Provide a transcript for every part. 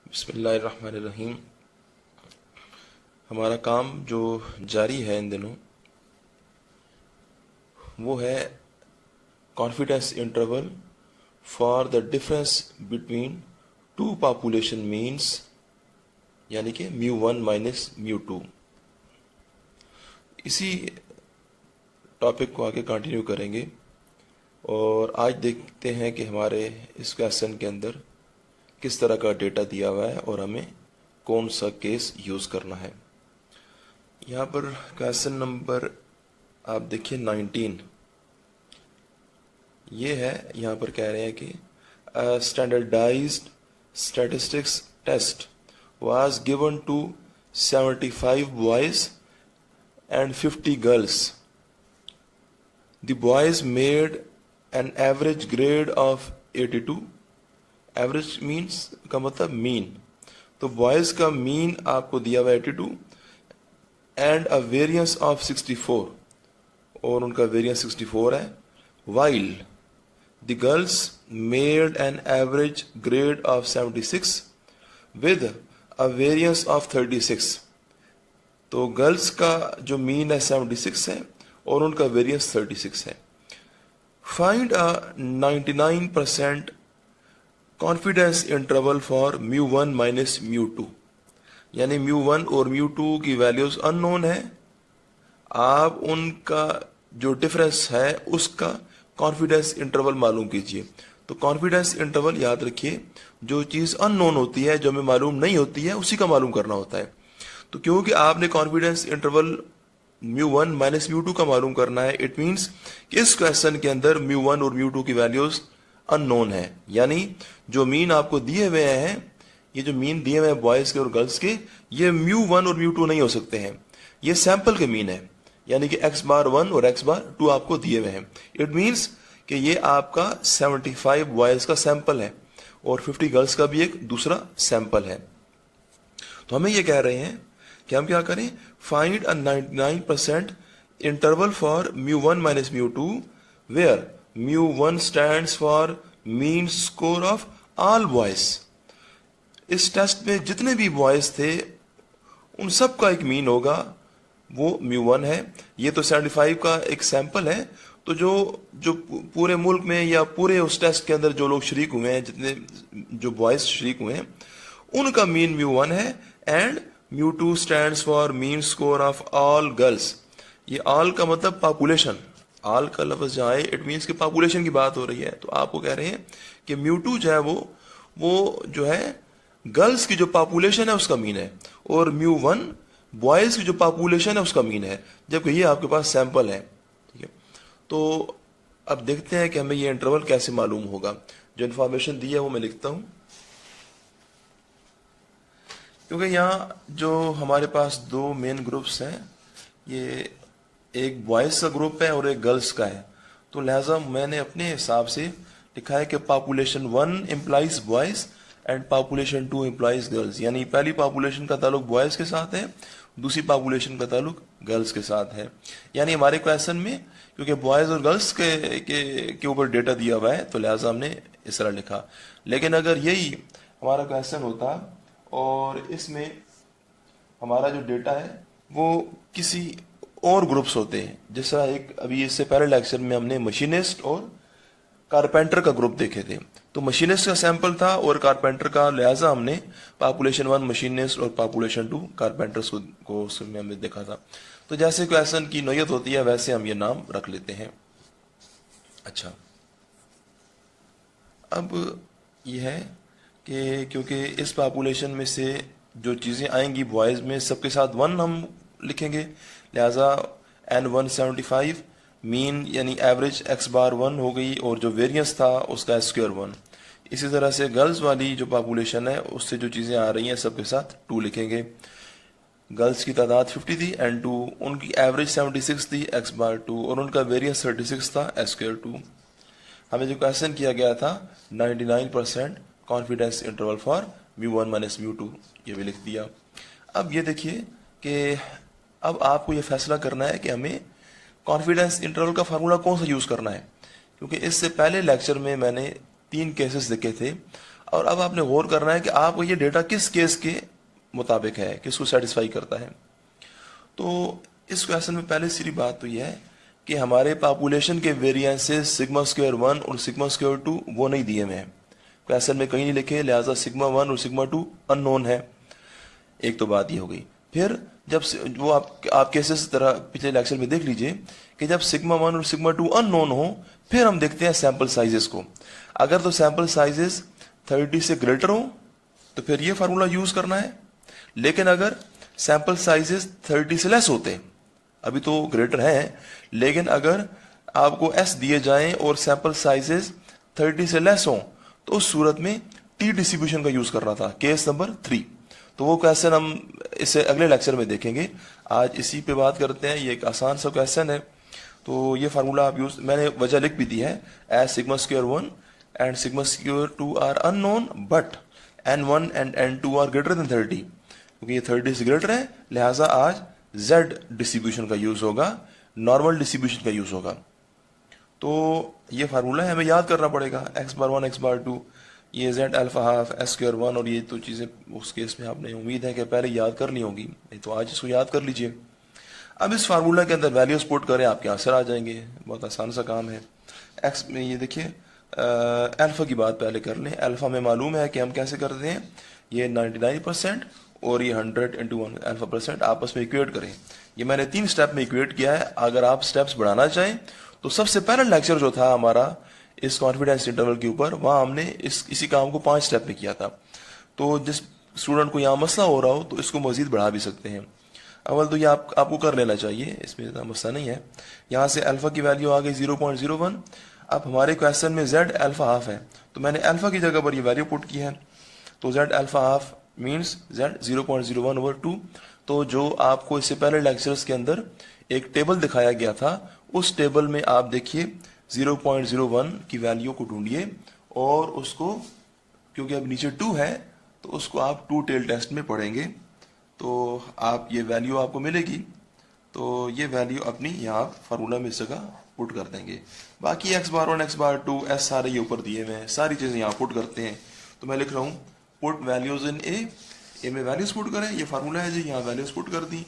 बिस्मिल्लाहिर्रहमानिर्रहीम। हमारा काम जो जारी है इन दिनों वो है confidence interval for the difference between two population means, यानी कि μ1 माइनस μ2। इसी टॉपिक को आगे कंटिन्यू करेंगे और आज देखते हैं कि हमारे इस क्वेश्चन के अंदर किस तरह का डेटा दिया हुआ है और हमें कौन सा केस यूज़ करना है। यहाँ पर क्वेश्चन नंबर आप देखिए 19, ये है। यहाँ पर कह रहे हैं कि standardised statistics test was given to 75 boys and 50 girls. The boys made an average grade of 82. Average means का मतलब मीन, तो बॉयज का मीन आपको दिया हुआ 82 एंड अ वेरियंस ऑफ 64, और उनका वेरियंस 64 है। while the girls made an average grade of 76 with a variance of 36, तो गर्ल्स का जो मीन है 76 है और उनका वेरियंस 36 है। Find a 99% confidence interval for μ1 minus μ2, यानी μ1 और μ2 की वैल्यूज अननोन है। आप उनका जो डिफरेंस है उसका कॉन्फिडेंस इंटरवल मालूम कीजिए। तो कॉन्फिडेंस इंटरवल याद रखिए, जो चीज़ अननोन होती है, जो हमें मालूम नहीं होती है, उसी का मालूम करना होता है। तो क्योंकि आपने कॉन्फिडेंस इंटरवल μ1 माइनस μ2 का मालूम करना है, इट मीन्स कि इस क्वेश्चन के अंदर μ1 और μ2 की वैल्यूज अननोन है, यानी जो मीन आपको दिए हुए हैं, ये जो मीन दिए हुए हैं बॉयज़ के और गर्ल्स के, ये μ1 और μ2 नहीं हो सकते हैं। ये सैंपल के मीन है, यानी कि x⁻1 और x⁻2 आपको दिए हुए हैं। इट मीन्स कि ये आपका 75 बॉयज़ का सैंपल है और 50 गर्ल्स का भी एक दूसरा सैंपल है। तो हमें ये कह रहे हैं कि हम क्या करें, find a 99% interval for μ1 minus μ2 where μ1 stands for mean score of all boys. इस टेस्ट में जितने भी बॉयज थे उन सब का एक मीन होगा, वो μ1 है। ये तो 75 का एक सैंपल है, तो जो पूरे मुल्क में या पूरे उस टेस्ट के अंदर जो लोग शरीक हुए हैं, जितने जो बॉयज शरीक हुए हैं, उनका मीन μ1 है and μ2 stands for mean score of all girls. ये ऑल का मतलब पॉपुलेशन, ऑल का लफ्ज जहाँ है इट मीन्स कि पॉपुलेशन की बात हो रही है। तो आपको कह रहे हैं कि μ2 जो है वो जो है गर्ल्स की जो पॉपुलेशन है उसका मीन है, और μ1 बॉयज की जो पॉपुलेशन है उसका मीन है, जबकि ये आपके पास सैंपल है। ठीक है, तो अब देखते हैं कि हमें ये इंटरवल कैसे मालूम होगा। जो इन्फॉर्मेशन दी है वो मैं लिखता हूं, क्योंकि यहाँ जो हमारे पास दो मेन ग्रुप्स हैं, ये एक बॉयज़ का ग्रुप है और एक गर्ल्स का है, तो लिहाजा मैंने अपने हिसाब से लिखा है कि population 1 implies boys and population 2 implies girls, यानी पहली पॉपुलेशन का ताल्लुक बॉयज़ के साथ है, दूसरी पॉपुलेशन का ताल्लुक गर्ल्स के साथ है। यानी हमारे क्वेश्चन में क्योंकि बॉयज़ और गर्ल्स के ऊपर डेटा दिया हुआ है, तो लिहाजा हमने इस तरह लिखा। लेकिन अगर यही हमारा क्वेश्चन होता और इसमें हमारा जो डेटा है वो किसी और ग्रुप्स होते हैं, जैसा एक अभी इससे पहले लेक्चर में हमने मशीनिस्ट और कारपेंटर का ग्रुप देखे थे, तो मशीनिस्ट का सैंपल था और कारपेंटर का, लिहाजा हमने पॉपुलेशन 1 मशीनिस्ट और पॉपुलेशन 2 कारपेंटर्स को उसमें हमने देखा था। तो जैसे क्वेश्चन की नोयत होती है वैसे हम ये नाम रख लेते हैं। अच्छा, अब यह है कि क्योंकि इस पॉपुलेशन में से जो चीज़ें आएंगी बॉयज़ में सबके साथ 1 हम लिखेंगे, लिहाजा N1 75 मीन यानी एवरेज x⁻1 हो गई, और जो वेरियंस था उसका स्क्वायर 1। इसी तरह से गर्ल्स वाली जो पॉपुलेशन है उससे जो चीज़ें आ रही हैं सबके साथ 2 लिखेंगे। गर्ल्स की तादाद 50 थी N2, उनकी एवरेज 76 थी x⁻2 और उनका वेरियंस 36 था स्क्वायर 2। हमें जो क्वेश्चन किया गया था 99% कॉन्फिडेंस इंटरवल फॉर μ1 माइनस μ2, ये भी लिख दिया। अब ये देखिए कि अब आपको ये फैसला करना है कि हमें कॉन्फिडेंस इंटरवल का फार्मूला कौन सा यूज़ करना है, क्योंकि इससे पहले लेक्चर में मैंने 3 केसेस देखे थे। और अब आपने गौर करना है कि आपको ये डेटा किस केस के मुताबिक है, किसको सेटिस्फाई करता है। तो इस क्वेश्चन में पहले सीधी बात तो यह है कि हमारे पॉपुलेशन के वेरिएंसेस सिग्मा स्क्वायर 1 और सिग्मा स्क्वायर 2 वो नहीं दिए हुए हैं, क्वेश्चन में कहीं नहीं लिखे, लिहाजा सिग्मा 1 और सिग्मा 2 अननोन है। एक तो बात ये हो गई। फिर जब वो आप केसेस तरह पिछले लेक्चर में देख लीजिए कि जब सिग्मा 1 और सिग्मा 2 अननोन हो, फिर हम देखते हैं सैंपल साइजेस को। अगर तो सैंपल साइजेस 30 से ग्रेटर हो तो फिर ये फार्मूला यूज करना है, लेकिन अगर सैंपल साइजेस 30 से लेस होते, अभी तो ग्रेटर है, लेकिन अगर आपको एस दिए जाएं और सैंपल साइजेस 30 से लेस हो तो उस सूरत में टी डिस्ट्रीब्यूशन का यूज करना था, केस नंबर 3। तो वो क्वेश्चन हम इसे अगले लेक्चर में देखेंगे, आज इसी पे बात करते हैं। ये एक आसान सा क्वेश्चन है, तो ये फार्मूला आप यूज, मैंने वजह लिख भी दी है, as sigma square 1 and sigma square 2 are unknown but n1 and n2 are greater than 30, क्योंकि ये 30 से ग्रेटर है, लिहाजा आज z डिस्ट्रीब्यूशन का यूज होगा, नॉर्मल डिस्ट्रीब्यूशन का यूज होगा। तो ये फार्मूला है, हमें याद करना पड़ेगा, x बार 1 x बार 2, ये z alpha half s square 1, और ये तो चीज़ें उस केस में आपने उम्मीद है कि पहले याद कर ली होंगी, नहीं तो आज इसको याद कर लीजिए। अब इस फार्मूला के अंदर वैल्यूज पुट करें, आपके आंसर आ जाएंगे, बहुत आसान सा काम है। x में ये देखिए अल्फा की बात पहले कर लें। अल्फा में मालूम है कि हम कैसे करते हैं, ये 99% और ये 100 इंटू 1 अल्फा परसेंट आपस में इक्वेट करें। ये मैंने 3 स्टेप में इक्वेट किया है। अगर आप स्टेप्स बढ़ाना चाहें तो सबसे पहला लेक्चर जो था हमारा इस कॉन्फिडेंस इंटरवल के ऊपर, वहाँ हमने इसी काम को 5 स्टेप में किया था। तो जिस स्टूडेंट को यहाँ मसला हो रहा हो तो इसको मजीद बढ़ा भी सकते हैं। अव्वल तो ये आपको कर लेना चाहिए, इसमें इतना मसला नहीं है। यहाँ से अल्फा की वैल्यू आ गई 0.01। अब हमारे क्वेश्चन में z अल्फा हाफ है, तो मैंने अल्फा की जगह पर ये वैल्यू पुट की है, तो z alpha half means z 0.01/2। तो जो आपको इससे पहले लेक्चर्स के अंदर एक टेबल दिखाया गया था, उस टेबल में आप देखिए 0.01 की वैल्यू को ढूंढिए और उसको, क्योंकि अब नीचे 2 है तो उसको आप 2 टेल टेस्ट में पढ़ेंगे, तो आप ये वैल्यू आपको मिलेगी। तो ये वैल्यू अपनी यहाँ फार्मूला में इस जगह पुट कर देंगे। बाकी x बार 1 x बार 2 s सारे ये ऊपर दिए हुए हैं, सारी चीज़ें यहाँ पुट करते हैं। तो मैं लिख रहा हूँ पुट वैल्यूज इन ए में वैल्यूज पुट करें, ये फार्मूला है जी, यहाँ वैल्यूज पुट कर दी,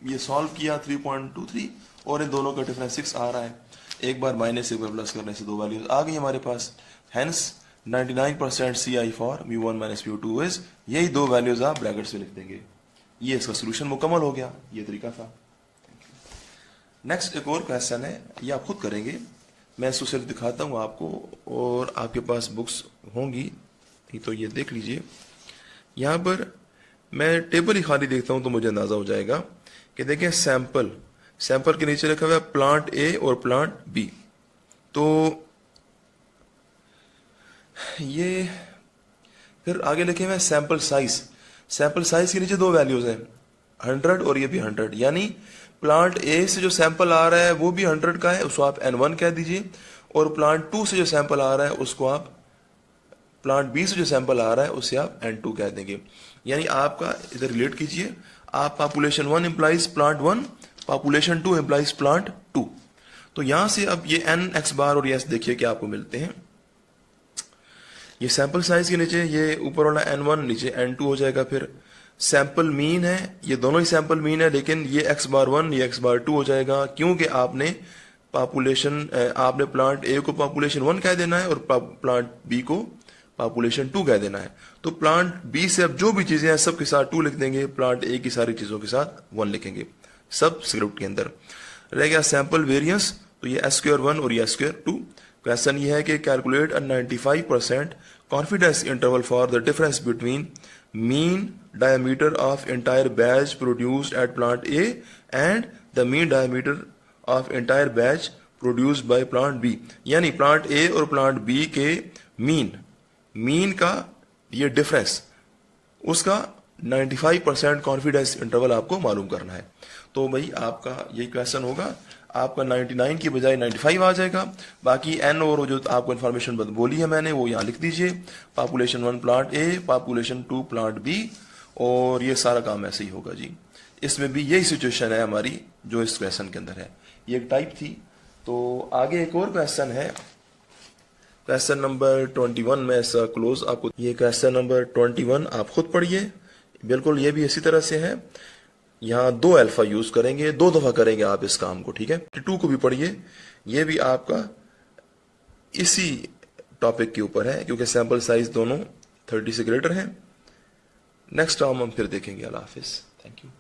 ये सॉल्व किया 3.23 और इन दोनों का डिफरेंस 6 आ रहा है। एक बार माइनस एक बार प्लस करने से 2 वैल्यूज आ गई हमारे पास। Hence 99% CI for μ1 minus μ2 is, यही 2 वैल्यूज आप ब्रैकेट्स में लिख देंगे। ये इसका सोल्यूशन मुकम्मल हो गया, ये तरीका था। नेक्स्ट एक और क्वेश्चन है, ये आप खुद करेंगे, मैं इसको सिर्फ दिखाता हूँ आपको, और आपके पास बुक्स होंगी तो ये देख लीजिए। यहाँ पर मैं टेबल ही खाली देखता हूँ तो मुझे अंदाजा हो जाएगा कि देखें सैंपल के नीचे रखा हुआ है प्लांट ए और प्लांट बी। तो ये फिर आगे लिखे हुए सैंपल साइज के नीचे 2 वैल्यूज हैं, 100 और ये भी 100, यानी प्लांट ए से जो सैंपल आ रहा है वो भी 100 का है, उसको आप n1 कह दीजिए, और प्लांट 2 से जो सैंपल आ रहा है उसको आप, प्लांट बी से जो सैंपल आ रहा है उसे आप n2 कह देंगे। यानी आपका इधर रिलेट कीजिए, आप population 1 implies plant 1, population 2 implies plant 2। तो यहां से अब ये n x बार और ये देखिए क्या आपको मिलते हैं। ये सैंपल साइज के नीचे ये ऊपर वाला n1 नीचे n2 हो जाएगा। फिर सैंपल मीन है, ये दोनों ही सैंपल मीन है, लेकिन ये x बार 1 ये x बार 2 हो जाएगा, क्योंकि आपने प्लांट ए को पॉपुलेशन 1 कह देना है और प्लांट बी को पॉपुलेशन 2 कह देना है। तो प्लांट बी से अब जो भी चीजें हैं सब के साथ 2 लिख देंगे, प्लांट ए की सारी चीजों के साथ 1 लिखेंगे, सब स्क्रिप्ट के अंदर। रह गया सैंपल वेरिएंस, तो ये s स्क्वायर 1 और ये s स्क्वायर 2। क्वेश्चन ये है कि calculate a 95% confidence interval for the difference between mean diameter of entire batch produced at plant A and the mean diameter of entire batch produced by plant B. यानी plant A और plant B के mean का ये difference, उसका 95% confidence interval आपको मालूम करना है। तो भाई आपका यही क्वेश्चन होगा, आपका 99 की बजाय 95 आ जाएगा। बाकी n और जो आपको इन्फॉर्मेशन बोली है मैंने वो यहाँ लिख दीजिए, population 1 plant A, population 2 plant B, और ये सारा काम ऐसे ही होगा जी। इसमें भी यही सिचुएशन है हमारी जो इस क्वेश्चन के अंदर है, ये एक टाइप थी। तो आगे एक और क्वेश्चन है, क्वेश्चन नंबर 21 में ऐसा क्लोज आपको, ये क्वेश्चन नंबर 21 आप खुद पढ़िए। बिल्कुल ये भी इसी तरह से है, यहाँ 2 अल्फा यूज करेंगे, 2 दफा करेंगे आप इस काम को, ठीक है। 2 को भी पढ़िए, ये भी आपका इसी टॉपिक के ऊपर है क्योंकि सैंपल साइज दोनों 30 से ग्रेटर हैं। नेक्स्ट टर्म हम फिर देखेंगे। अल्लाह हाफिज, थैंक यू।